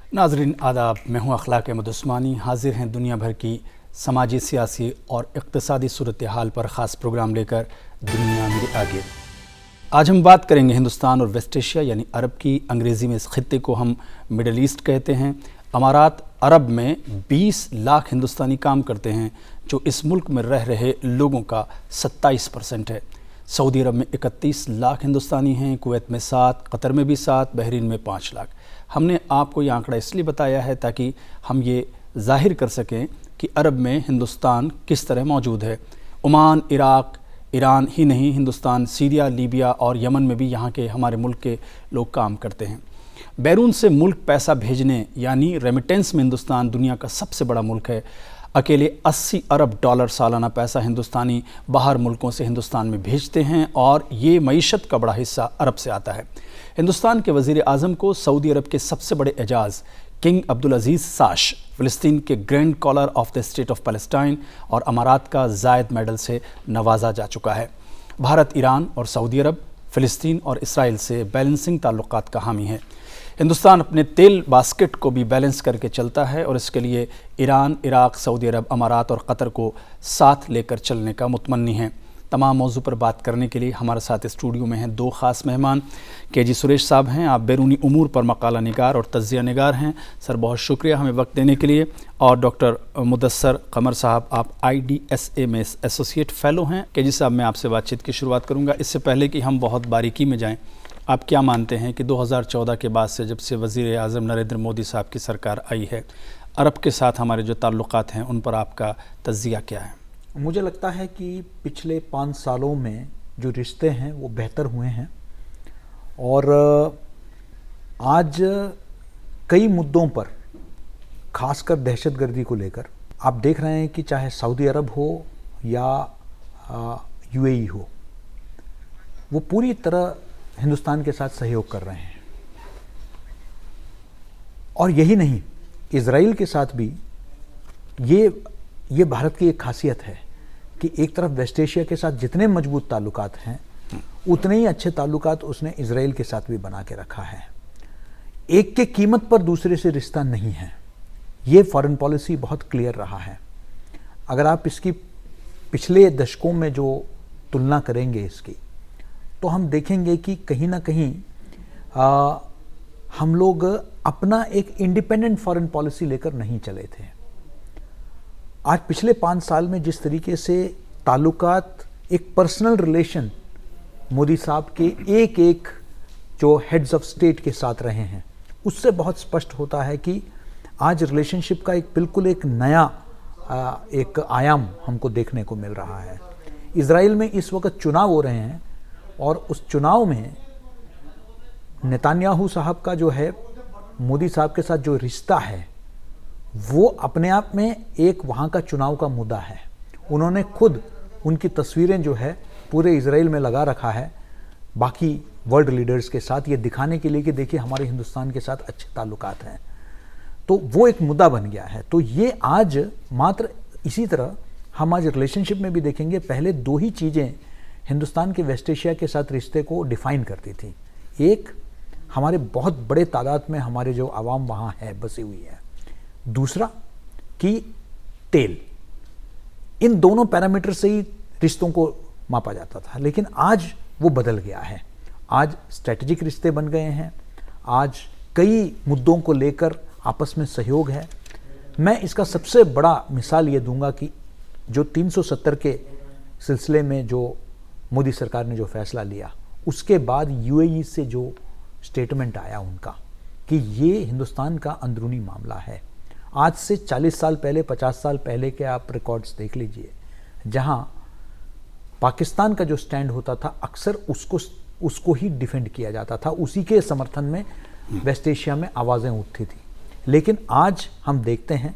नाज़रीन आदाब, मैं हूँ अखलाक अहमद उस्मानी। हाजिर हैं दुनिया भर की समाजी, सियासी और इक़्तिसादी सूरत हाल पर ख़ास प्रोग्राम लेकर दुनिया मेरे आगे। आज हम बात करेंगे हिंदुस्तान और वेस्ट एशिया यानी अरब की। अंग्रेज़ी में इस खित्ते को हम मिडल ईस्ट कहते हैं। अमारात अरब में 20 लाख हिंदुस्तानी काम करते हैं, जो इस मुल्क में रह रहे लोगों का 27% है। सऊदी अरब में 31 लाख हिंदुस्तानी हैं, कुवैत में 7, कतर में भी 7, बहरीन में 5 लाख। हमने आपको ये आंकड़ा इसलिए बताया है ताकि हम ये जाहिर कर सकें कि अरब में हिंदुस्तान किस तरह मौजूद है। ओमान, इराक़, ईरान ही नहीं, हिंदुस्तान सीरिया, लीबिया और यमन में भी यहाँ के हमारे मुल्क के लोग काम करते हैं। बैरून से मुल्क पैसा भेजने यानी रेमिटेंस में हिंदुस्तान दुनिया का सबसे बड़ा मुल्क है। अकेले 80 अरब डॉलर सालाना पैसा हिंदुस्तानी बाहर मुल्कों से हिंदुस्तान में भेजते हैं और ये मईशत का बड़ा हिस्सा अरब से आता है। हिंदुस्तान के वज़ीर आज़म को सऊदी अरब के सबसे बड़े एजाज़ किंग अब्दुल अज़ीज़ साश, फ़िलिस्तीन के grand collar of the state of Palestine और अमारात का ज़ायद मेडल से नवाजा जा चुका है। भारत, ईरान और सऊदी अरब, फ़िलिस्तीन और इसराइल से बैलेंसिंग ताल्लुकात का हामी है। हिंदुस्तान अपने तेल बास्केट को भी बैलेंस करके चलता है और इसके लिए ईरान, इराक़, सऊदी अरब, अमारात और कतर को साथ लेकर चलने का मुतमन्नी है। तमाम मौजू पर बात करने के लिए हमारे साथ स्टूडियो में हैं दो ख़ास मेहमान। के.जी. सुरेश साहब हैं, आप बैरूनी उमूर पर मकाला निगार और तज्ज़िया निगार हैं। सर, बहुत शुक्रिया हमें वक्त देने के लिए। और डॉक्टर मुदस्सर कमर साहब, आप IDSA में एसोसिएट फ़ेलो हैं। के.जी. साहब, मैं आपसे बातचीत की शुरुआत करूँगा। इससे पहले कि हम बहुत बारीकी में जाएँ, आप क्या मानते हैं कि 2014 के बाद से, जब से वज़ीर आज़म नरेंद्र मोदी साहब की सरकार आई है, अरब के साथ हमारे जो ताल्लुकात हैं उन पर आपका तज्ज़िया क्या है? मुझे लगता है कि पिछले 5 सालों में जो रिश्ते हैं वो बेहतर हुए हैं और आज कई मुद्दों पर, खासकर दहशतगर्दी को लेकर, आप देख रहे हैं कि चाहे सऊदी अरब हो या UAE हो, वो पूरी तरह हिंदुस्तान के साथ सहयोग कर रहे हैं। और यही नहीं, इजराइल के साथ भी ये भारत की एक खासियत है कि एक तरफ वेस्ट एशिया के साथ जितने मजबूत ताल्लुकात हैं, उतने ही अच्छे ताल्लुकात उसने इजराइल के साथ भी बना के रखा है। एक के कीमत पर दूसरे से रिश्ता नहीं है। ये फॉरेन पॉलिसी बहुत क्लियर रहा है। अगर आप इसकी पिछले दशकों में जो तुलना करेंगे इसकी, तो हम देखेंगे कि कहीं ना कहीं हम लोग अपना एक इंडिपेंडेंट फॉरेन पॉलिसी लेकर नहीं चले थे। आज पिछले 5 साल में जिस तरीके से ताल्लुकात, एक पर्सनल रिलेशन मोदी साहब के एक जो हेड्स ऑफ स्टेट के साथ रहे हैं, उससे बहुत स्पष्ट होता है कि आज रिलेशनशिप का बिल्कुल एक नया एक आयाम हमको देखने को मिल रहा है। इजराइल में इस वक्त चुनाव हो रहे हैं और उस चुनाव में नेतान्याहू साहब का जो है मोदी साहब के साथ जो रिश्ता है, वो अपने आप में एक वहाँ का चुनाव का मुद्दा है। उन्होंने खुद उनकी तस्वीरें जो है पूरे इजराइल में लगा रखा है बाकी वर्ल्ड लीडर्स के साथ, ये दिखाने के लिए कि देखिए हमारे हिंदुस्तान के साथ अच्छे ताल्लुकात हैं। तो वो एक मुद्दा बन गया है। तो ये आज मात्र इसी तरह हम आज रिलेशनशिप में भी देखेंगे, पहले 2 ही चीज़ें हिंदुस्तान के वेस्ट एशिया के साथ रिश्ते को डिफ़ाइन करती थी। एक, हमारे बहुत बड़े तादाद में हमारे जो आवाम वहाँ है, बसी हुई है। दूसरा कि तेल। इन दोनों पैरामीटर से ही रिश्तों को मापा जाता था, लेकिन आज वो बदल गया है। आज स्ट्रेटेजिक रिश्ते बन गए हैं। आज कई मुद्दों को लेकर आपस में सहयोग है। मैं इसका सबसे बड़ा मिसाल ये दूंगा कि जो 370 के सिलसिले में जो मोदी सरकार ने जो फैसला लिया, उसके बाद UAE से जो स्टेटमेंट आया उनका कि ये हिंदुस्तान का अंदरूनी मामला है। आज से 40 साल पहले, 50 साल पहले के आप रिकॉर्ड्स देख लीजिए, जहां पाकिस्तान का जो स्टैंड होता था, अक्सर उसको ही डिफेंड किया जाता था, उसी के समर्थन में वेस्ट एशिया में आवाज़ें उठती थी। लेकिन आज हम देखते हैं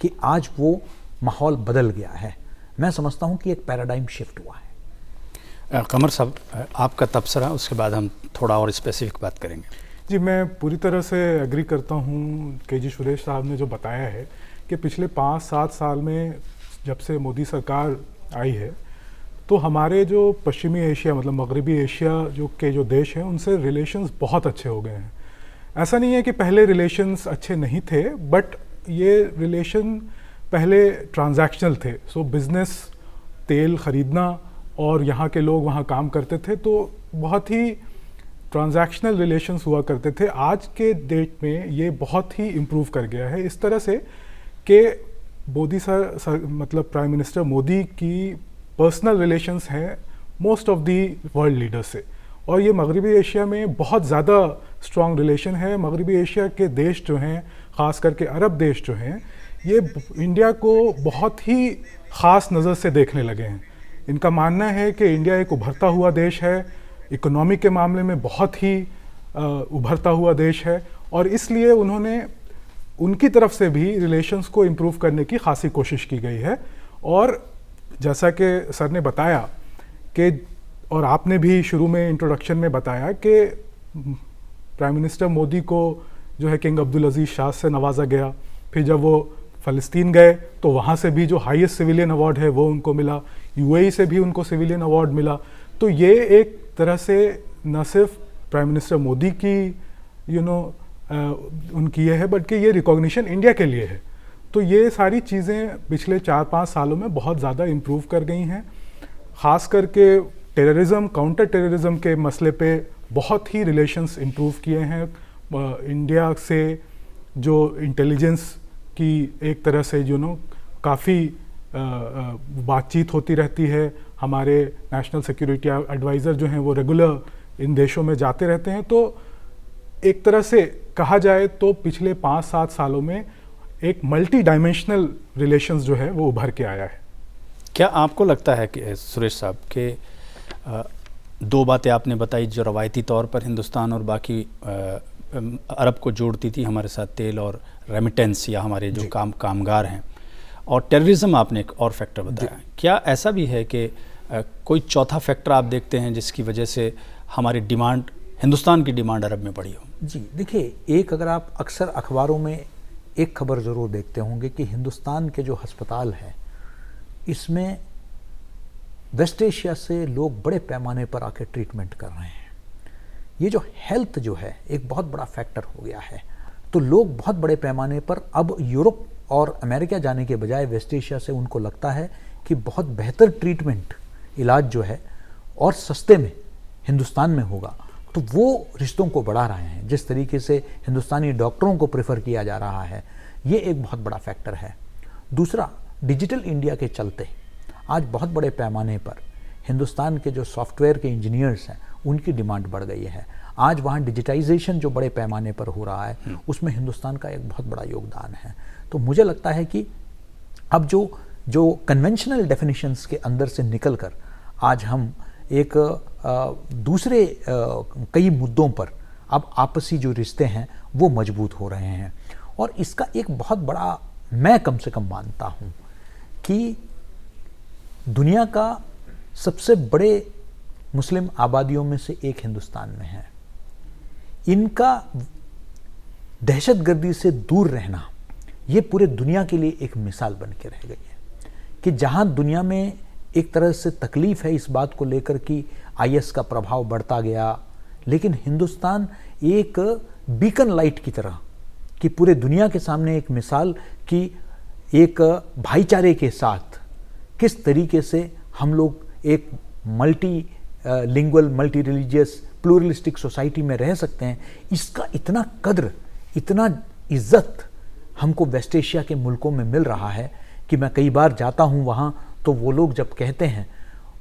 कि आज वो माहौल बदल गया है। मैं समझता हूं कि एक पैराडाइम शिफ्ट हुआ है। कमर साहब, आपका तबसरा, उसके बाद हम थोड़ा और स्पेसिफिक बात करेंगे। जी, मैं पूरी तरह से एग्री करता हूँ के.जी. सुरेश साहब ने जो बताया है कि पिछले 5-7 साल में जब से मोदी सरकार आई है, तो हमारे जो पश्चिमी एशिया मतलब मगरबी एशिया जो देश हैं, उनसे रिलेशंस बहुत अच्छे हो गए हैं। ऐसा नहीं है कि पहले रिलेशंस अच्छे नहीं थे, बट ये रिलेशन पहले ट्रांजैक्शनल थे। सो बिजनेस, तेल खरीदना और यहाँ के लोग वहाँ काम करते थे, तो बहुत ही ट्रांजैक्शनल रिलेशंस हुआ करते थे। आज के डेट में ये बहुत ही इम्प्रूव कर गया है, इस तरह से कि मोदी सर मतलब प्राइम मिनिस्टर मोदी की पर्सनल रिलेशंस हैं most of the world leaders से, और ये मगरबी एशिया में बहुत ज़्यादा स्ट्रॉन्ग रिलेशन है। मगरबी एशिया के देश जो हैं, ख़ास करके अरब देश जो हैं, ये इंडिया को बहुत ही ख़ास नज़र से देखने लगे हैं। इनका मानना है कि इंडिया एक उभरता हुआ देश है, इकोनॉमी के मामले में बहुत ही उभरता हुआ देश है, और इसलिए उन्होंने उनकी तरफ से भी रिलेशंस को इम्प्रूव करने की खासी कोशिश की गई है। और जैसा कि सर ने बताया कि, और आपने भी शुरू में इंट्रोडक्शन में बताया कि प्राइम मिनिस्टर मोदी को जो है किंग अब्दुल अजीज़ शाह से नवाजा गया, फिर जब वो फ़लस्तीन गए तो वहाँ से भी जो हाईएस्ट सिविलियन अवार्ड है वो उनको मिला, यूएई से भी उनको सिविलियन अवार्ड मिला। तो ये एक तरह से न सिर्फ प्राइम मिनिस्टर मोदी की उनकी ये है, बल्कि ये रिकॉग्निशन इंडिया के लिए है। तो ये सारी चीज़ें पिछले 4-5 सालों में बहुत ज़्यादा इम्प्रूव कर गई हैं। ख़ास करके टेररिज्म, काउंटर टेररिज्म के मसले पे बहुत ही रिलेशंस इम्प्रूव किए हैं। इंडिया से जो इंटेलिजेंस की एक तरह से काफ़ी बातचीत होती रहती है। हमारे नेशनल सिक्योरिटी एडवाइज़र जो हैं वो रेगुलर इन देशों में जाते रहते हैं। तो एक तरह से कहा जाए तो पिछले 5-7 सालों में एक मल्टी डायमेंशनल रिलेशंस जो है वो उभर के आया है। क्या आपको लगता है कि सुरेश साहब के दो बातें आपने बताई जो रवायती तौर पर हिंदुस्तान और बाकी अरब को जोड़ती थी हमारे साथ, तेल और रेमिटेंस या हमारे जो कामगार हैं, और टेररिज्म आपने एक और फैक्टर बताया, क्या ऐसा भी है कि कोई चौथा फैक्टर आप देखते हैं जिसकी वजह से हमारी डिमांड, हिंदुस्तान की डिमांड अरब में बढ़ी हो? जी देखिए, एक अगर आप अक्सर अखबारों में एक खबर ज़रूर देखते होंगे कि हिंदुस्तान के जो अस्पताल हैं इसमें वेस्ट एशिया से लोग बड़े पैमाने पर आके ट्रीटमेंट कर रहे हैं। ये जो हेल्थ जो है एक बहुत बड़ा फैक्टर हो गया है। तो लोग बहुत बड़े पैमाने पर अब यूरोप और अमेरिका जाने के बजाय वेस्ट एशिया से उनको लगता है कि बहुत बेहतर ट्रीटमेंट, इलाज जो है और सस्ते में हिंदुस्तान में होगा, तो वो रिश्तों को बढ़ा रहे हैं। जिस तरीके से हिंदुस्तानी डॉक्टरों को प्रेफर किया जा रहा है, ये एक बहुत बड़ा फैक्टर है। दूसरा, डिजिटल इंडिया के चलते आज बहुत बड़े पैमाने पर हिंदुस्तान के जो सॉफ्टवेयर के इंजीनियर्स हैं उनकी डिमांड बढ़ गई है। आज वहाँ डिजिटाइजेशन जो बड़े पैमाने पर हो रहा है उसमें हिंदुस्तान का एक बहुत बड़ा योगदान है। तो मुझे लगता है कि अब जो कन्वेंशनल डेफिनेशंस के अंदर से निकलकर आज हम एक दूसरे कई मुद्दों पर अब आपसी जो रिश्ते हैं वो मजबूत हो रहे हैं। और इसका एक बहुत बड़ा, मैं कम से कम मानता हूँ कि दुनिया का सबसे बड़े मुस्लिम आबादियों में से एक हिंदुस्तान में है। इनका दहशतगर्दी से दूर रहना ये पूरे दुनिया के लिए एक मिसाल बन के रह गई है कि जहाँ दुनिया में एक तरह से तकलीफ है इस बात को लेकर कि आईएस का प्रभाव बढ़ता गया, लेकिन हिंदुस्तान एक बीकन लाइट की तरह कि पूरे दुनिया के सामने एक मिसाल कि एक भाईचारे के साथ किस तरीके से हम लोग एक multi lingual, multi religious, pluralistic society में रह सकते हैं। इसका इतना कद्र, इतना इज्जत हमको वेस्ट एशिया के मुल्कों में मिल रहा है कि मैं कई बार जाता हूँ वहाँ, तो वो लोग जब कहते हैं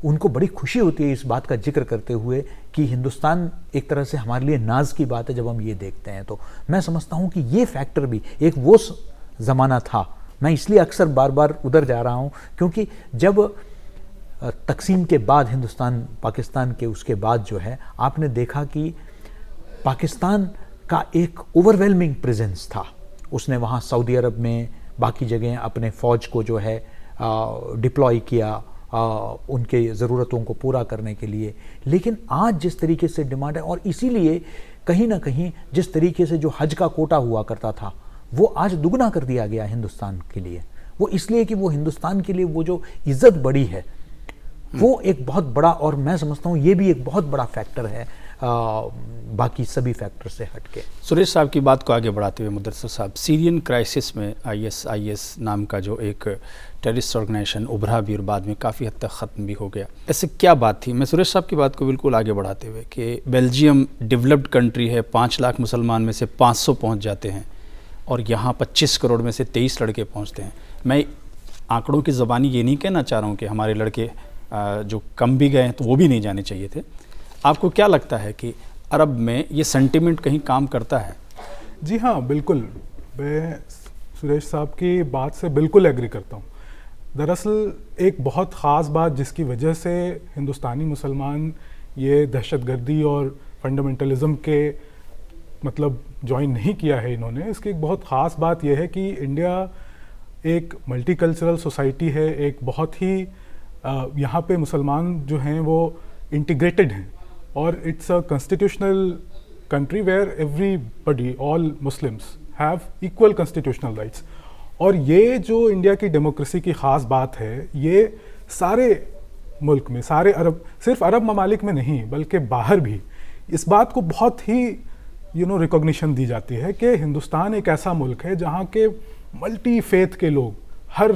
उनको बड़ी खुशी होती है इस बात का जिक्र करते हुए कि हिंदुस्तान एक तरह से हमारे लिए नाज की बात है जब हम ये देखते हैं। तो मैं समझता हूँ कि ये फैक्टर भी एक वो ज़माना था। मैं इसलिए अक्सर बार बार उधर जा रहा हूँ क्योंकि जब तकसीम के बाद हिंदुस्तान पाकिस्तान के उसके बाद जो है आपने देखा कि पाकिस्तान का एक ओवरवेलमिंग प्रेजेंस था। उसने वहाँ सऊदी अरब में बाकी जगह अपने फ़ौज को जो है डिप्लॉय किया उनके ज़रूरतों को पूरा करने के लिए। लेकिन आज जिस तरीके से डिमांड है और इसीलिए कहीं ना कहीं जिस तरीके से जो हज का कोटा हुआ करता था वो आज दुगना कर दिया गया हिंदुस्तान के लिए। वो इसलिए कि वो हिंदुस्तान के लिए वो जो इज़्ज़त बढ़ी है वो एक बहुत बड़ा, और मैं समझता हूँ ये भी एक बहुत बड़ा फैक्टर है बाकी सभी फैक्टर से हटके। सुरेश साहब की बात को आगे बढ़ाते हुए मुदस्सिर साहब, सीरियन क्राइसिस में ISIS नाम का जो एक टेररिस्ट ऑर्गेनाइजेशन उभरा भी और बाद में काफ़ी हद तक ख़त्म भी हो गया, ऐसे क्या बात थी? मैं सुरेश साहब की बात को बिल्कुल आगे बढ़ाते हुए कि बेल्जियम डेवलप्ड कंट्री है, 5 लाख मुसलमान में से 500 पहुँच जाते हैं और यहाँ 25 करोड़ में से 23 लड़के पहुँचते हैं। मैं आंकड़ों की ज़बानी ये नहीं कहना चाह रहा हूँ कि हमारे लड़के जो कम भी गए हैं तो वो भी नहीं जाने चाहिए थे। आपको क्या लगता है कि अरब में ये सेंटिमेंट कहीं काम करता है? जी हाँ, बिल्कुल। मैं सुरेश साहब की बात से बिल्कुल एग्री करता हूँ। दरअसल एक बहुत ख़ास बात जिसकी वजह से हिंदुस्तानी मुसलमान ये दहशतगर्दी और फंडामेंटलिज्म के मतलब ज्वाइन नहीं किया है इन्होंने, इसकी एक बहुत ख़ास बात यह है कि इंडिया एक मल्टीकल्चरल सोसाइटी है, एक बहुत ही यहाँ पे मुसलमान जो हैं वो इंटीग्रेटेड हैं और it's a constitutional country where everybody, all Muslims have equal constitutional rights. और ये जो इंडिया की डेमोक्रेसी की ख़ास बात है, ये सारे मुल्क में, सारे अरब, सिर्फ अरब ममालिक में नहीं बल्कि बाहर भी इस बात को बहुत ही रिकॉग्निशन दी जाती है कि हिंदुस्तान एक ऐसा मुल्क है जहाँ के मल्टी फेथ के लोग, हर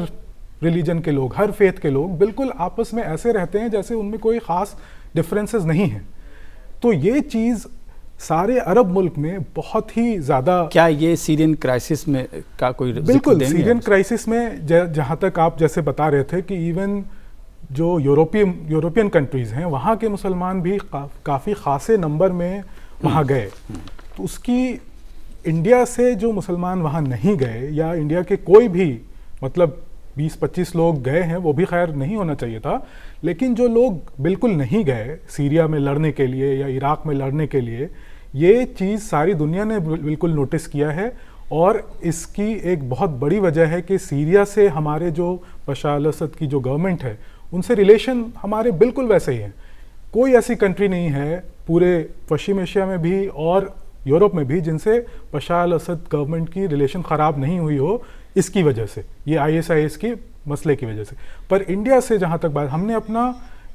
रिलीजन के लोग, हर फेथ के लोग बिल्कुल आपस में ऐसे रहते हैं जैसे उनमें कोई ख़ास डिफरेंसेस नहीं हैं। तो ये चीज़ सारे अरब मुल्क में बहुत ही ज़्यादा। क्या ये सीरियन क्राइसिस में का कोई बिल्कुल, सीरियन क्राइसिस में जहाँ तक आप जैसे बता रहे थे कि इवन जो यूरोपियन कंट्रीज़ हैं वहाँ के मुसलमान भी काफ़ी ख़ासे नंबर में वहाँ गए। तो उसकी इंडिया से जो मुसलमान वहाँ नहीं गए या इंडिया के कोई भी मतलब 20-25 लोग गए हैं, वो भी खैर नहीं होना चाहिए था, लेकिन जो लोग बिल्कुल नहीं गए सीरिया में लड़ने के लिए या इराक़ में लड़ने के लिए, ये चीज़ सारी दुनिया ने बिल्कुल नोटिस किया है। और इसकी एक बहुत बड़ी वजह है कि सीरिया से हमारे जो बशर अल-असद की जो गवर्नमेंट है उनसे रिलेशन हमारे बिल्कुल वैसे ही हैं। कोई ऐसी कंट्री नहीं है पूरे पश्चिम एशिया में भी और यूरोप में भी जिनसे बशर अल-असद गवर्नमेंट की रिलेशन ख़राब नहीं हुई हो, इसकी वजह से, ये ISIS की मसले की वजह से। पर इंडिया से जहाँ तक बात, हमने अपना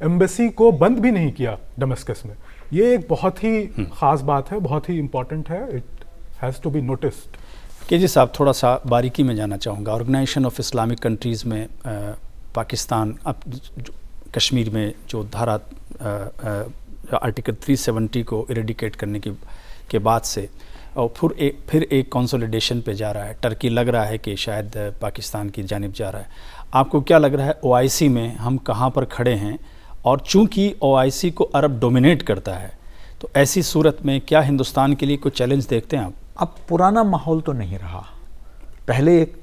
एम्बेसी को बंद भी नहीं किया दमिश्क में। ये एक बहुत ही ख़ास बात है, बहुत ही इम्पॉर्टेंट है, it has to be noticed. K G, थोड़ा सा बारीकी में जाना चाहूँगा। ऑर्गेनाइजेशन ऑफ इस्लामिक कंट्रीज़ में पाकिस्तान अब कश्मीर में जो धारा आर्टिकल 370 को इरेडिकेट करने के बाद से और फिर एक कंसोलिडेशन पे जा रहा है। टर्की लग रहा है कि शायद पाकिस्तान की जानिब जा रहा है। आपको क्या लग रहा है OIC में हम कहाँ पर खड़े हैं? और चूंकि OIC को अरब डोमिनेट करता है तो ऐसी सूरत में क्या हिंदुस्तान के लिए कोई चैलेंज देखते हैं आप? अब पुराना माहौल तो नहीं रहा। पहले एक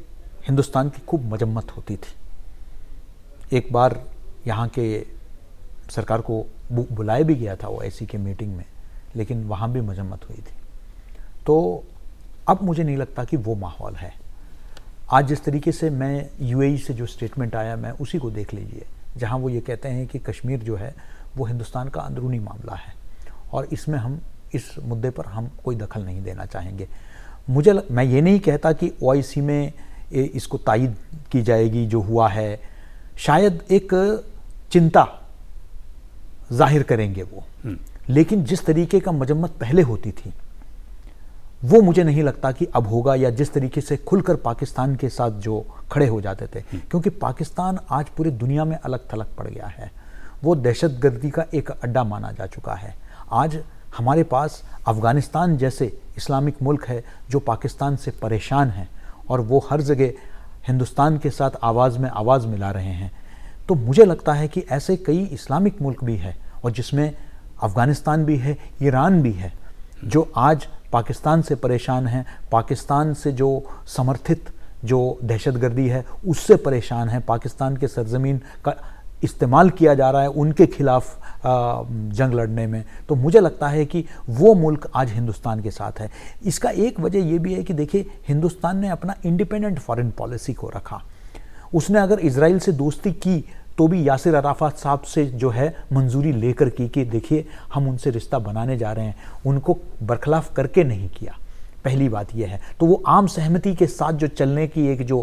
हिंदुस्तान की खूब मजम्मत होती थी। एक बार यहाँ के सरकार को बुलाया भी गया था OIC के मीटिंग में, लेकिन वहाँ भी मजम्मत हुई थी। तो अब मुझे नहीं लगता कि वो माहौल है। आज जिस तरीके से मैं UAE से जो स्टेटमेंट आया, मैं उसी को देख लीजिए, जहाँ वो ये कहते हैं कि कश्मीर जो है वो हिंदुस्तान का अंदरूनी मामला है और इसमें हम इस मुद्दे पर हम कोई दखल नहीं देना चाहेंगे। मैं ये नहीं कहता कि OIC में इसको तायद की जाएगी जो हुआ है, शायद एक चिंता जाहिर करेंगे वो, लेकिन जिस तरीके का मजम्मत पहले होती थी वो मुझे नहीं लगता कि अब होगा, या जिस तरीके से खुलकर पाकिस्तान के साथ जो खड़े हो जाते थे, क्योंकि पाकिस्तान आज पूरी दुनिया में अलग थलग पड़ गया है। वो दहशतगर्दी का एक अड्डा माना जा चुका है। आज हमारे पास अफ़गानिस्तान जैसे इस्लामिक मुल्क है जो पाकिस्तान से परेशान है और वो हर जगह हिंदुस्तान के साथ आवाज़ में आवाज़ मिला रहे हैं। तो मुझे लगता है कि ऐसे कई इस्लामिक मुल्क भी है और जिसमें अफ़गानिस्तान भी है, ईरान भी है, जो आज पाकिस्तान से परेशान हैं, पाकिस्तान से जो समर्थित जो दहशतगर्दी है उससे परेशान है, पाकिस्तान के सरजमीन का इस्तेमाल किया जा रहा है उनके खिलाफ जंग लड़ने में। तो मुझे लगता है कि वो मुल्क आज हिंदुस्तान के साथ है। इसका एक वजह ये भी है कि देखिए, हिंदुस्तान ने अपना इंडिपेंडेंट फॉरेन पॉलिसी को रखा। उसने अगर इजराइल से दोस्ती की तो भी यासिर अराफात साहब से जो है मंजूरी लेकर की कि देखिए हम उनसे रिश्ता बनाने जा रहे हैं, उनको बरखलाफ करके नहीं किया। पहली बात यह है। तो वो आम सहमति के साथ जो चलने की एक जो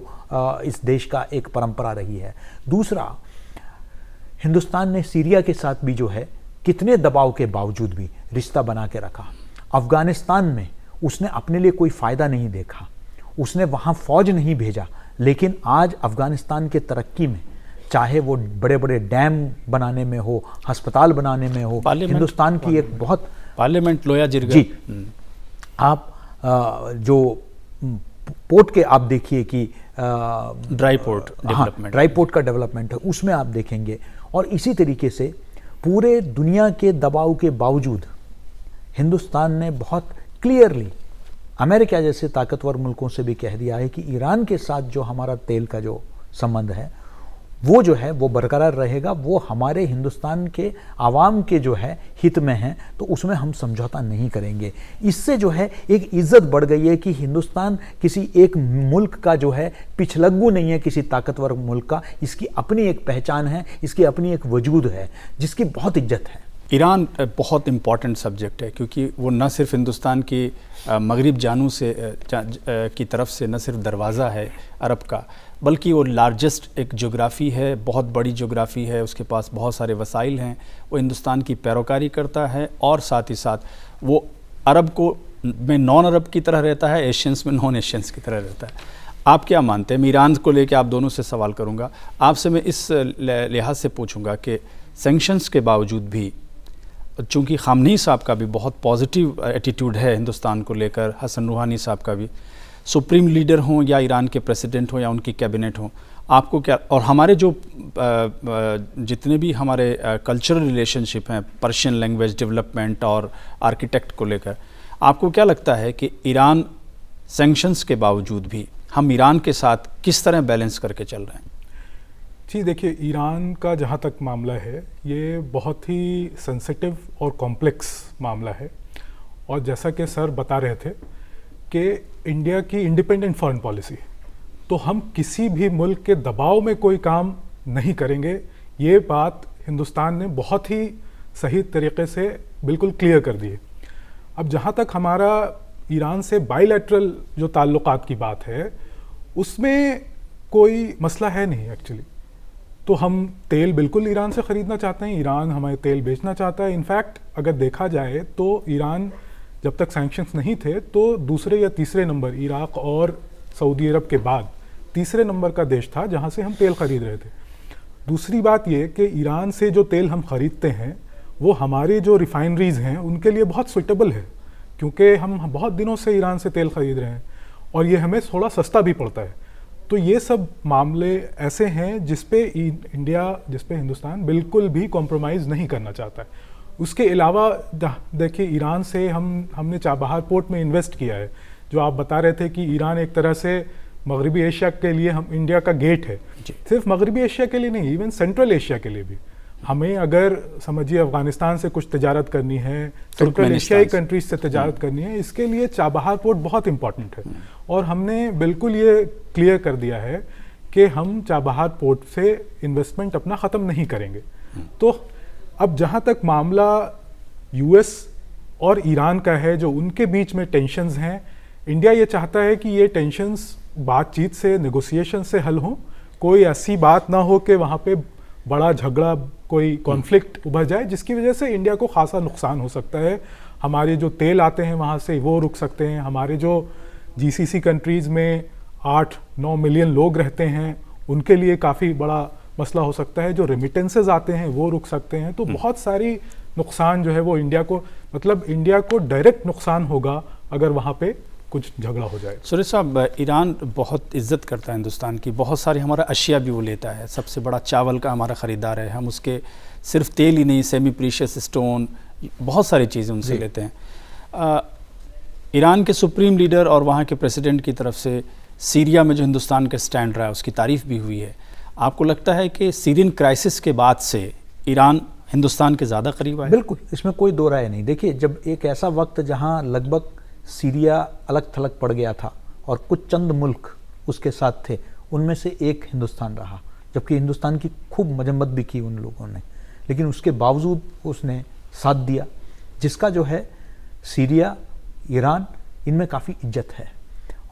इस देश का एक परंपरा रही है। दूसरा, हिंदुस्तान ने सीरिया के साथ भी जो है कितने दबाव के बावजूद भी रिश्ता बना के रखा। अफगानिस्तान में उसने अपने लिए कोई फ़ायदा नहीं देखा, उसने वहाँ फ़ौज नहीं भेजा, लेकिन आज अफगानिस्तान के तरक्की में, चाहे वो बड़े बड़े डैम बनाने में हो, अस्पताल बनाने में हो, हिंदुस्तान की एक बहुत पार्लियामेंट लोया जिरगा जी, आप जो पोर्ट के आप देखिए कि dry port development, dry port का डेवलपमेंट है, उसमें आप देखेंगे। और इसी तरीके से पूरे दुनिया के दबाव के बावजूद हिंदुस्तान ने बहुत क्लियरली अमेरिका जैसे ताकतवर मुल्कों से भी कह दिया है कि ईरान के साथ जो हमारा तेल का जो संबंध है वो जो है वो बरकरार रहेगा, वो हमारे हिंदुस्तान के आवाम के जो है हित में है, तो उसमें हम समझौता नहीं करेंगे। इससे जो है एक इज्जत बढ़ गई है कि हिंदुस्तान किसी एक मुल्क का जो है पिछलग्गू नहीं है, किसी ताकतवर मुल्क का, इसकी अपनी एक पहचान है, इसकी अपनी एक वजूद है जिसकी बहुत इज्जत है। ईरान बहुत इम्पॉर्टेंट सब्जेक्ट है क्योंकि वो न सिर्फ हिंदुस्तान की मगरिब जानू से की तरफ से न सिर्फ दरवाज़ा है अरब का, बल्कि वो लार्जेस्ट एक जोग्राफ़ी है, बहुत बड़ी जोग्राफ़ी है, उसके पास बहुत सारे वसाइल हैं, वो हिंदुस्तान की पैरोकारी करता है और साथ ही साथ वो अरब को में नॉन अरब की तरह रहता है, एशियंस में नॉन एशियंस की तरह रहता है। आप क्या मानते हैं? मैं ईरान को लेके आप दोनों से सवाल करूँगा। आपसे मैं इस लिहाज से पूछूँगा कि सैंक्शंस के बावजूद भी, चूँकि खामनेई साहब का भी बहुत पॉजिटिव एटीट्यूड है हिंदुस्तान को लेकर, हसन रूहानी साहब का भी, सुप्रीम लीडर हों या ईरान के प्रेसिडेंट हों या उनकी कैबिनेट हों, आपको क्या, और हमारे जो जितने भी हमारे कल्चरल रिलेशनशिप हैं, पर्शियन लैंग्वेज डेवलपमेंट और आर्किटेक्ट को लेकर, आपको क्या लगता है कि ईरान सैंक्शंस के बावजूद भी हम ईरान के साथ किस तरह बैलेंस करके चल रहे हैं? जी देखिए, ईरान का जहाँ तक मामला है ये बहुत ही सेंसिटिव और कॉम्प्लेक्स मामला है। और जैसा कि सर बता रहे थे कि इंडिया की इंडिपेंडेंट फॉरेन पॉलिसी, तो हम किसी भी मुल्क के दबाव में कोई काम नहीं करेंगे, ये बात हिंदुस्तान ने बहुत ही सही तरीके से बिल्कुल क्लियर कर दी है। अब जहाँ तक हमारा ईरान से बायलैटरल जो ताल्लुकात की बात है, उसमें कोई मसला है नहीं एक्चुअली। तो हम तेल बिल्कुल ईरान से ख़रीदना चाहते हैं, ईरान हमें तेल बेचना चाहता है। इनफैक्ट अगर देखा जाए तो ईरान जब तक सैंक्शंस नहीं थे तो दूसरे या तीसरे नंबर, इराक़ और सऊदी अरब के बाद तीसरे नंबर का देश था जहां से हम तेल ख़रीद रहे थे। दूसरी बात ये कि ईरान से जो तेल हम ख़रीदते हैं वो हमारी जो रिफाइनरीज़ हैं उनके लिए बहुत सूटेबल है, क्योंकि हम बहुत दिनों से ईरान से तेल ख़रीद रहे हैं और ये हमें थोड़ा सस्ता भी पड़ता है। तो ये सब मामले ऐसे हैं जिस पे हिंदुस्तान बिल्कुल भी कॉम्प्रोमाइज़ नहीं करना चाहता है। उसके अलावा देखिए, ईरान से हमने चाबहार पोर्ट में इन्वेस्ट किया है, जो आप बता रहे थे कि ईरान एक तरह से मगरबी एशिया के लिए हम इंडिया का गेट है। सिर्फ मगरबी एशिया के लिए नहीं, इवन सेंट्रल एशिया के लिए भी। हमें अगर समझिए अफगानिस्तान से कुछ तजारत करनी है, सेंट्रल एशियाई कंट्रीज से तजारत करनी है, इसके लिए चाबहार पोर्ट बहुत इंपॉर्टेंट है। और हमने बिल्कुल ये क्लियर कर दिया है कि हम चाबहार पोर्ट से इन्वेस्टमेंट अपना ख़त्म नहीं करेंगे। तो अब जहाँ तक मामला यूएस और ईरान का है, जो उनके बीच में टेंशन्स हैं, इंडिया ये चाहता है कि ये टेंशन्स बातचीत से, नेगोशिएशन से हल हों। कोई ऐसी बात ना हो कि वहाँ पे बड़ा झगड़ा, कोई कॉन्फ्लिक्ट उभर जाए जिसकी वजह से इंडिया को खासा नुकसान हो सकता है। हमारे जो तेल आते हैं वहाँ से वो रुक सकते हैं, हमारे जो जीसीसी कंट्रीज़ में 8-9 मिलियन लोग रहते हैं उनके लिए काफ़ी बड़ा मसला हो सकता है। जो रेमिटेंसेस आते हैं वो रुक सकते हैं। तो बहुत सारी नुकसान जो है वो इंडिया को, मतलब इंडिया को डायरेक्ट नुकसान होगा अगर वहाँ पे कुछ झगड़ा हो जाए। सुरेश साहब, ईरान बहुत इज्जत करता है हिंदुस्तान की, बहुत सारी हमारा अशिया भी वो लेता है, सबसे बड़ा चावल का हमारा ख़रीदार है। हम उसके सिर्फ तेल ही नहीं, सेमी प्रीशियस स्टोन, बहुत सारी चीज़ें उनसे लेते हैं। ईरान के सुप्रीम लीडर और वहाँ के प्रेसिडेंट की तरफ से सीरिया में जो हिंदुस्तान का स्टैंड रहा है उसकी तारीफ़ भी हुई है। आपको लगता है कि सीरियन क्राइसिस के बाद से ईरान हिंदुस्तान के ज़्यादा करीब आए? बिल्कुल, इसमें कोई दो राय नहीं। देखिए, जब एक ऐसा वक्त जहाँ लगभग सीरिया अलग थलग पड़ गया था और कुछ चंद मुल्क उसके साथ थे, उनमें से एक हिंदुस्तान रहा, जबकि हिंदुस्तान की खूब मजम्मत भी की उन लोगों ने, लेकिन उसके बावजूद उसने साथ दिया, जिसका जो है सीरिया, ईरान, इनमें काफ़ी इज्जत है।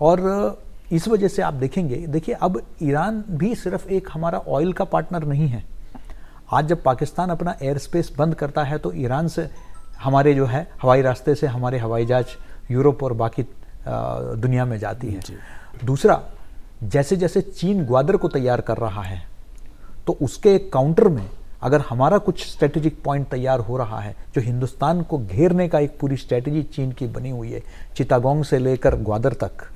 और इस वजह से आप देखेंगे, देखिए अब ईरान भी सिर्फ एक हमारा ऑयल का पार्टनर नहीं है। आज जब पाकिस्तान अपना एयर स्पेस बंद करता है तो ईरान से हमारे जो है हवाई रास्ते से हमारे हवाई जहाज यूरोप और बाकी दुनिया में जाती है। दूसरा, जैसे जैसे चीन ग्वादर को तैयार कर रहा है तो उसके एक काउंटर में अगर हमारा कुछ स्ट्रेटेजिक पॉइंट तैयार हो रहा है, जो हिंदुस्तान को घेरने का एक पूरी स्ट्रेटेजी चीन की बनी हुई है चिटागोंग से लेकर ग्वादर तक,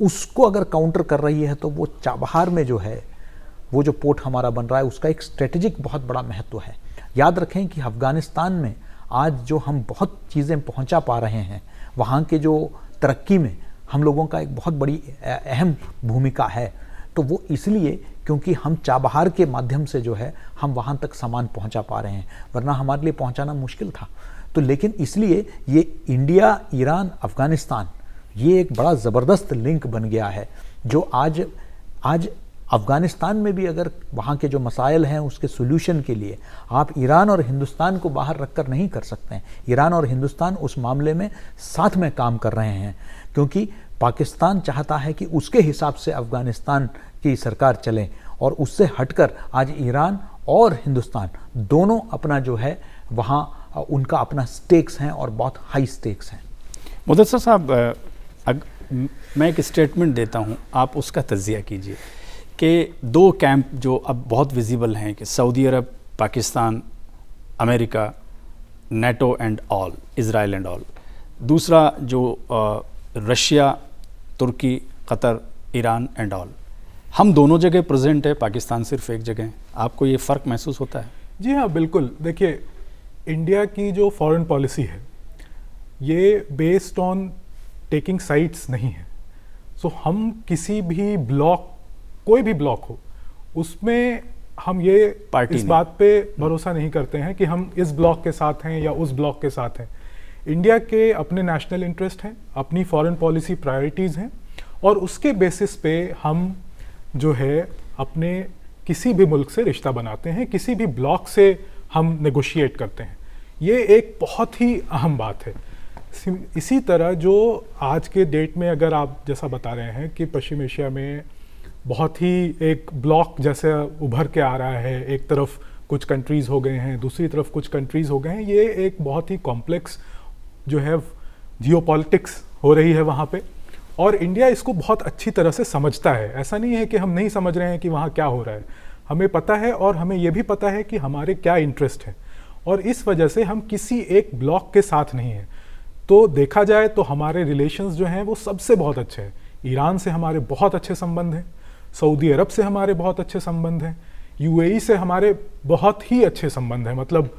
उसको अगर काउंटर कर रही है तो वो चाबहार में जो है वो जो पोर्ट हमारा बन रहा है उसका एक स्ट्रेटेजिक बहुत बड़ा महत्व है। याद रखें कि अफगानिस्तान में आज जो हम बहुत चीज़ें पहुंचा पा रहे हैं, वहाँ के जो तरक्की में हम लोगों का एक बहुत बड़ी अहम भूमिका है, तो वो इसलिए क्योंकि हम चाबहार के माध्यम से जो है हम वहाँ तक सामान पहुँचा पा रहे हैं, वरना हमारे लिए पहुँचाना मुश्किल था। तो लेकिन इसलिए ये इंडिया, ईरान, अफ़गानिस्तान ये एक बड़ा ज़बरदस्त लिंक बन गया है, जो आज अफ़गानिस्तान में भी अगर वहाँ के जो मसाइल हैं उसके सोल्यूशन के लिए आप ईरान और हिंदुस्तान को बाहर रखकर नहीं कर सकते हैं। ईरान और हिंदुस्तान उस मामले में साथ में काम कर रहे हैं, क्योंकि पाकिस्तान चाहता है कि उसके हिसाब से अफ़गानिस्तान की सरकार चले, और उससे हटकर आज ईरान और हिंदुस्तान दोनों अपना जो है वहाँ उनका अपना स्टेक्स हैं और बहुत हाई स्टेक्स हैं। मुदस्सर साहब, मैं एक स्टेटमेंट देता हूँ, आप उसका तज्जिया कीजिए कि दो कैंप जो अब बहुत विजिबल हैं कि Saudi Arab, Pakistan, America, NATO and all, Israel and all, दूसरा जो Russia, Turkey, Qatar, Iran and all, हम दोनों जगह प्रेजेंट है, पाकिस्तान सिर्फ एक जगह है। आपको ये फ़र्क महसूस होता है? जी हाँ, बिल्कुल। देखिए, इंडिया की जो फॉरेन पॉलिसी है ये बेस्ड ऑन टेकिंग साइड्स नहीं है। सो हम किसी भी ब्लॉक, कोई भी ब्लॉक हो, उसमें हम ये इस बात पे भरोसा नहीं करते हैं कि हम इस ब्लॉक के साथ हैं या उस ब्लॉक के साथ हैं। इंडिया के अपने नेशनल इंटरेस्ट हैं, अपनी फॉरेन पॉलिसी प्रायोरिटीज़ हैं, और उसके बेसिस पे हम जो है अपने किसी भी मुल्क से रिश्ता बनाते हैं, किसी भी ब्लॉक से हम नेगोशिएट करते हैं। ये एक बहुत ही अहम बात है। इसी तरह जो आज के डेट में अगर आप जैसा बता रहे हैं कि पश्चिम एशिया में बहुत ही एक ब्लॉक जैसे उभर के आ रहा है, एक तरफ कुछ कंट्रीज़ हो गए हैं, दूसरी तरफ कुछ कंट्रीज़ हो गए हैं, ये एक बहुत ही कॉम्प्लेक्स जो है जियोपॉलिटिक्स हो रही है वहाँ पे, और इंडिया इसको बहुत अच्छी तरह से समझता है। ऐसा नहीं है कि हम नहीं समझ रहे हैं कि वहाँ क्या हो रहा है, हमें पता है, और हमें ये भी पता है कि हमारे क्या इंटरेस्ट है, और इस वजह से हम किसी एक ब्लॉक के साथ नहीं हैं। तो देखा जाए तो हमारे रिलेशंस जो हैं वो सबसे बहुत अच्छे हैं। ईरान से हमारे बहुत अच्छे संबंध हैं, सऊदी अरब से हमारे बहुत अच्छे संबंध हैं, यूएई से हमारे बहुत ही अच्छे संबंध हैं। मतलब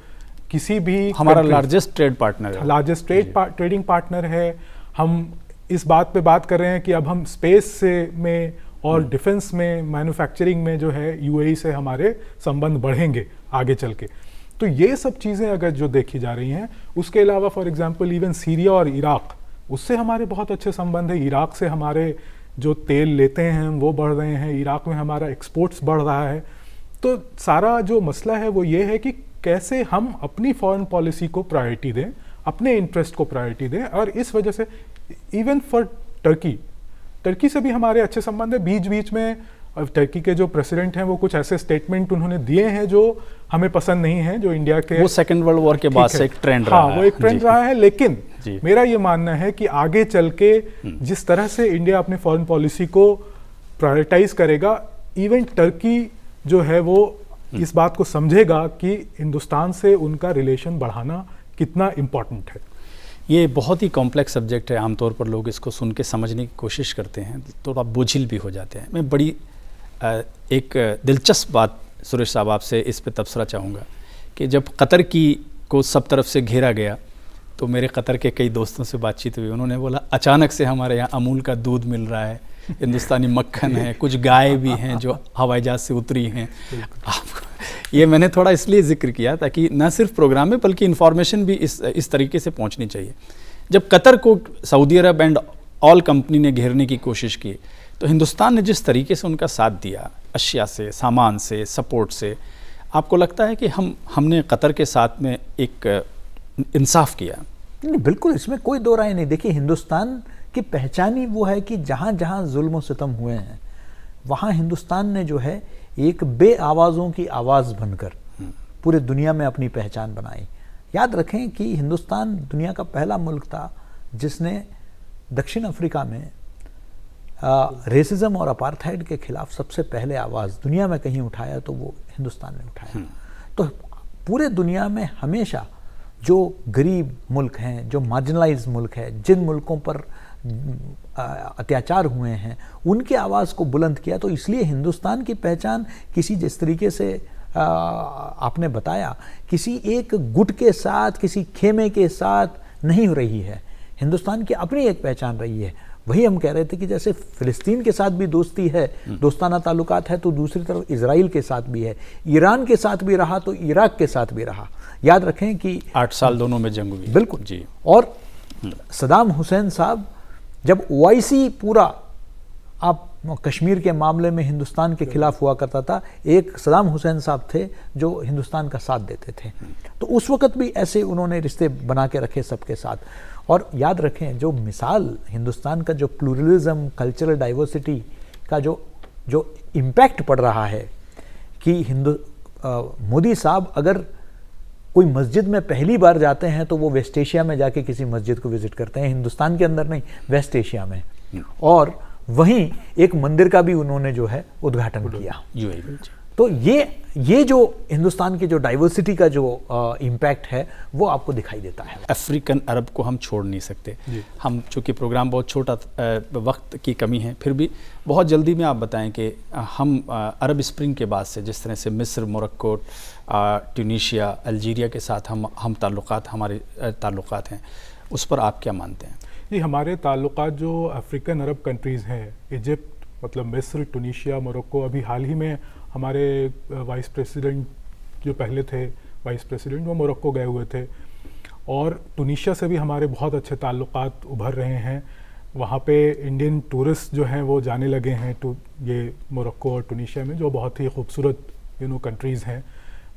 किसी भी हमारा लार्जेस्ट ट्रेड पार्टनर है, लार्जेस्ट ट्रेडिंग पार्टनर है। हम इस बात पे बात कर रहे हैं कि अब हम स्पेस से में और डिफेंस में, मैन्युफैक्चरिंग में जो है यूएई से हमारे संबंध बढ़ेंगे आगे चल के। तो ये सब चीज़ें अगर जो देखी जा रही हैं, उसके अलावा फॉर एग्जांपल इवन सीरिया और इराक, उससे हमारे बहुत अच्छे संबंध है। इराक से हमारे जो तेल लेते हैं वो बढ़ रहे हैं, इराक में हमारा एक्सपोर्ट्स बढ़ रहा है। तो सारा जो मसला है वो ये है कि कैसे हम अपनी फॉरेन पॉलिसी को प्रायोरिटी दें, अपने इंटरेस्ट को प्रायोरिटी दें। और इस वजह से इवन फॉर टर्की से भी हमारे अच्छे संबंध है। बीच बीच में टर्की के जो प्रेसिडेंट हैं वो कुछ ऐसे स्टेटमेंट उन्होंने दिए हैं जो हमें पसंद नहीं है, जो इंडिया के, वो सेकेंड वर्ल्ड वॉर के बाद से एक ट्रेंड रहा है। वो एक ट्रेंड रहा है। लेकिन मेरा ये मानना है कि आगे चल के जिस तरह से इंडिया अपने फॉरेन पॉलिसी को प्रायोरिटाइज करेगा, इवन टर्की जो है वो इस बात को समझेगा कि हिंदुस्तान से उनका रिलेशन बढ़ाना कितना इम्पोर्टेंट है। ये बहुत ही कॉम्प्लेक्स सब्जेक्ट है, आमतौर पर लोग इसको सुन के समझने की कोशिश करते हैं, थोड़ा बोझिल भी हो जाते हैं। मैं बड़ी एक दिलचस्प बात सुरेश साहब आपसे इस पे तबसरा चाहूँगा कि जब कतर को सब तरफ से घेरा गया तो मेरे कतर के कई दोस्तों से बातचीत हुई, उन्होंने बोला अचानक से हमारे यहाँ अमूल का दूध मिल रहा है, हिंदुस्तानी मक्खन है, कुछ गाय भी हैं जो हवाई जहाज से उतरी हैं। ये मैंने थोड़ा इसलिए जिक्र किया ताकि न सिर्फ प्रोग्राम में बल्कि इन्फॉर्मेशन भी इस तरीके से पहुंचनी चाहिए। जब कतर को Saudi Arab and all company ने घेरने की कोशिश की तो हिंदुस्तान ने जिस तरीके से उनका साथ दिया, अशिया से, सामान से, सपोर्ट से, आपको लगता है कि हमने कतर के साथ में एक इंसाफ किया? नहीं, बिल्कुल, इसमें कोई दो राय नहीं। देखिए, हिंदुस्तान की पहचान ही वो है कि जहाँ जहाँ जुल्म और सितम हुए हैं वहाँ हिंदुस्तान ने जो है एक बे आवाज़ों की आवाज़ बनकर पूरे दुनिया में अपनी पहचान बनाई। याद रखें कि हिंदुस्तान दुनिया का पहला मुल्क था जिसने दक्षिण अफ्रीका में रेसिज्म और अपार्थाइड के खिलाफ सबसे पहले आवाज़ दुनिया में कहीं उठाया तो वो हिंदुस्तान ने उठाया। तो पूरे दुनिया में हमेशा जो गरीब मुल्क हैं, जो मार्जिनलाइज मुल्क है, जिन मुल्कों पर अत्याचार हुए हैं, उनकी आवाज़ को बुलंद किया। तो इसलिए हिंदुस्तान की पहचान किसी जिस तरीके से आपने बताया, किसी एक गुट के साथ, किसी खेमे के साथ नहीं हो रही है। हिंदुस्तान की अपनी एक पहचान रही है। वही हम कह रहे थे कि जैसे फ़िलिस्तीन के साथ भी दोस्ती है, दोस्ताना ताल्लुकात है, तो दूसरी तरफ इजराइल के साथ भी है, ईरान के साथ भी रहा तो इराक के साथ भी रहा। याद रखें कि 8 साल दोनों में जंग हुई। बिल्कुल जी। और सदाम हुसैन साहब जब ओआईसी पूरा आप कश्मीर के मामले में हिंदुस्तान के खिलाफ हुआ करता था, एक सदाम हुसैन साहब थे जो हिंदुस्तान का साथ देते थे। तो उस वक़्त भी ऐसे उन्होंने रिश्ते बना के रखे सबके साथ। और याद रखें जो मिसाल हिंदुस्तान का जो प्लूरलिज्म, कल्चरल डाइवर्सिटी का जो इम्पैक्ट पड़ रहा है कि मोदी साहब अगर कोई मस्जिद में पहली बार जाते हैं तो वो वेस्ट एशिया में जाके किसी मस्जिद को विजिट करते हैं, हिंदुस्तान के अंदर नहीं, वेस्ट एशिया में। और वहीं एक मंदिर का भी उन्होंने जो है उद्घाटन किया। तो ये जो हिंदुस्तान की जो डाइवर्सिटी का जो इम्पैक्ट है वो आपको दिखाई देता है। अफ्रीकन अरब को हम छोड़ नहीं सकते। हम चूँकि प्रोग्राम बहुत छोटा, वक्त की कमी है, फिर भी बहुत जल्दी में आप बताएं कि हम अरब स्प्रिंग के बाद से जिस तरह से मिस्र, मोरक्को, ट्यूनीशिया, अल्जीरिया के साथ हमारे ताल्लुकात हैं, उस पर आप क्या मानते हैं? ये हमारे ताल्लुकात जो अफ्रीकन अरब कंट्रीज़ हैं, इजिप्ट, मतलब मिस्र, ट्यूनीशिया, मोरक्को, अभी हाल ही में हमारे वाइस प्रेसिडेंट जो पहले थे वाइस प्रेसिडेंट, वो मोरक्को गए हुए थे। और ट्यूनीशिया से भी हमारे बहुत अच्छे ताल्लुकात उभर रहे हैं। वहाँ पे इंडियन टूरिस्ट जो हैं वो जाने लगे हैं ये मोरक्को और ट्यूनीशिया में, जो बहुत ही खूबसूरत कंट्रीज़ हैं।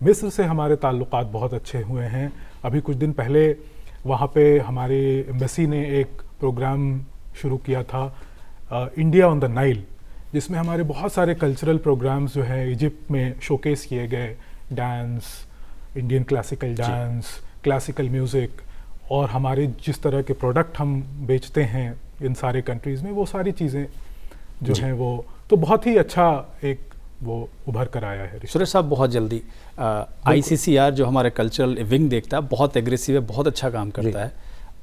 मिस्र से हमारे ताल्लुकात बहुत अच्छे हुए हैं। अभी कुछ दिन पहले वहाँ पे हमारे एम्बेसी ने एक प्रोग्राम शुरू किया था, इंडिया ऑन द नाइल, जिसमें हमारे बहुत सारे कल्चरल प्रोग्राम्स जो है इजिप्ट में शोकेस किए गए। Dance, Indian classical dance, classical music, और हमारे जिस तरह के प्रोडक्ट हम बेचते हैं इन सारे कंट्रीज़ में, वो सारी चीज़ें जो हैं वो तो बहुत ही अच्छा एक वो उभर कर आया है। सुरेश साहब, बहुत जल्दी ICCR जो हमारे कल्चरल विंग देखता है, बहुत एग्रेसिव है, बहुत अच्छा काम करता है।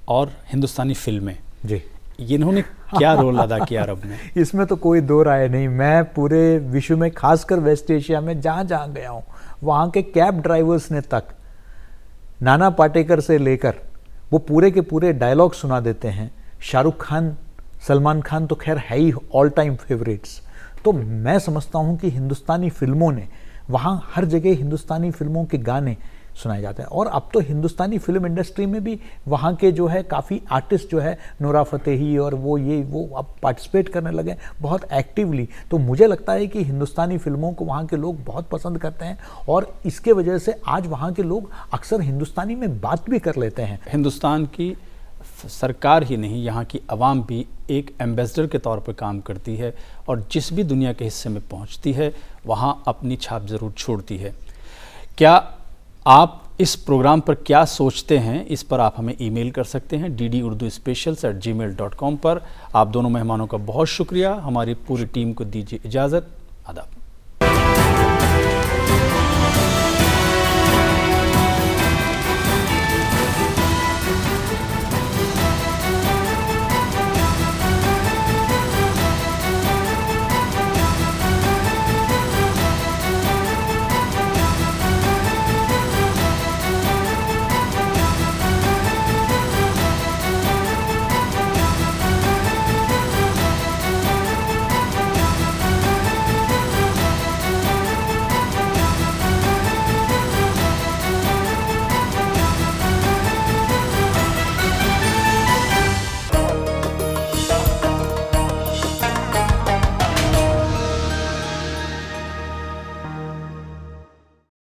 और हिंदुस्तानी फिल्में जी, इन्होंने क्या रोल अदा किया अरब में? इसमें तो कोई दो राय नहीं। मैं पूरे विश्व में, खासकर वेस्ट एशिया में जहाँ जहाँ गया हूँ, वहाँ के कैब ड्राइवर्स ने तक नाना पाटेकर से लेकर वो पूरे के पूरे डायलॉग सुना देते हैं। शाहरुख खान, सलमान खान तो खैर है ही ऑल टाइम फेवरेट्स। तो मैं समझता हूँ कि हिंदुस्तानी फिल्मों ने वहाँ हर जगह हिंदुस्तानी फिल्मों के गाने सुनाए जाते हैं। और अब तो हिंदुस्तानी फिल्म इंडस्ट्री में भी वहाँ के जो है काफ़ी आर्टिस्ट जो है, नूरा फतेही और वो अब पार्टिसिपेट करने लगे बहुत एक्टिवली। तो मुझे लगता है कि हिंदुस्तानी फिल्मों को वहाँ के लोग बहुत पसंद करते हैं, और इसके वजह से आज वहाँ के लोग अक्सर हिंदुस्तानी में बात भी कर लेते हैं। हिंदुस्तान की सरकार ही नहीं, यहाँ की आवाम भी एक एम्बेसडर के तौर पर काम करती है, और जिस भी दुनिया के हिस्से में पहुँचती है वहाँ अपनी छाप ज़रूर छोड़ती है। क्या आप इस प्रोग्राम पर क्या सोचते हैं, इस पर आप हमें ईमेल कर सकते हैं ddurduspecials@gmail.com पर। आप दोनों मेहमानों का बहुत शुक्रिया। हमारी पूरी टीम को दीजिए इजाज़त। आदाब।